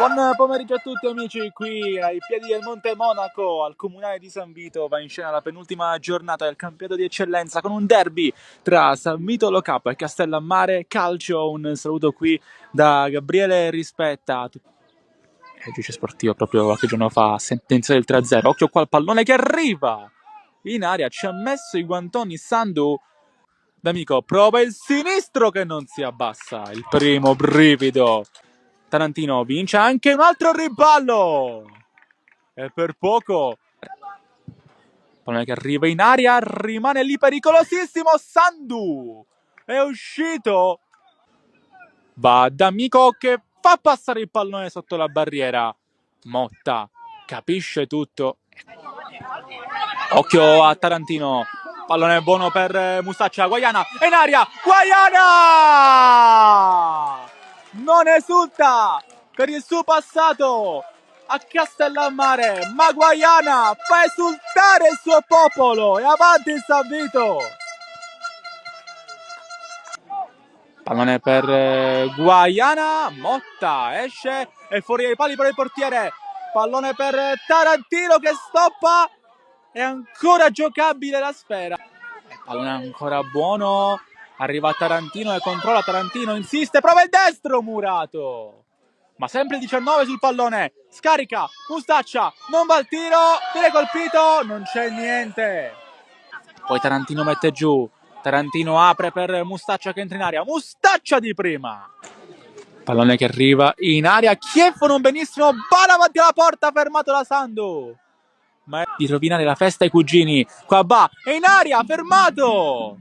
Buon pomeriggio a tutti amici, qui ai piedi del Monte Monaco, al comunale di San Vito, va in scena la penultima giornata del campionato di eccellenza con un derby tra San Vito Lo Capo e Castellammare Calcio. Un saluto qui da Gabriele Rispetta, il giudice sportivo proprio qualche giorno fa, sentenza del 3-0. Occhio qua al pallone che arriva in aria, ci ha messo i guantoni Sandu. D'Amico prova il sinistro che non si abbassa, il primo brivido. Tarantino vince anche un altro riballo e per poco pallone che arriva in aria, rimane lì pericolosissimo. Sandu è uscito, va D'Amico che fa passare il pallone sotto la barriera. Motta capisce tutto, occhio a Tarantino, pallone buono per Mustaccia. Guaiana è in aria, Guaiana non esulta per il suo passato a Castellammare, ma Guaiana fa esultare il suo popolo e avanti il San Vito. Pallone per Guaiana, Motta esce e fuori dai pali per il portiere. Pallone per Tarantino che stoppa, è ancora giocabile la sfera. Il pallone ancora buono, arriva Tarantino e controlla. Tarantino insiste, prova il destro, Murato. Ma sempre il 19 sul pallone, scarica, Mustaccia, non va al tiro, viene colpito, non c'è niente. Poi Tarantino mette giù, Tarantino apre per Mustaccia che entra in aria, Mustaccia di prima. Pallone che arriva in aria, Chieff non benissimo, balla avanti alla porta, fermato da Sandu. Ma è di rovinare la festa ai cugini. Qua va, è in aria, fermato.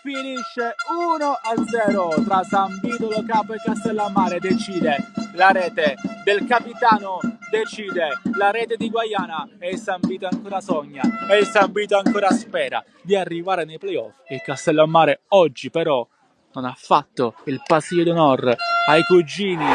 Finisce 1-0 tra San Vito Lo Capo e Castellammare. Decide la rete del capitano, decide la rete di Guaiana e il San Vito ancora sogna e il San Vito ancora spera di arrivare nei playoff. Il Castellammare oggi però non ha fatto il pasillo d'onore ai cugini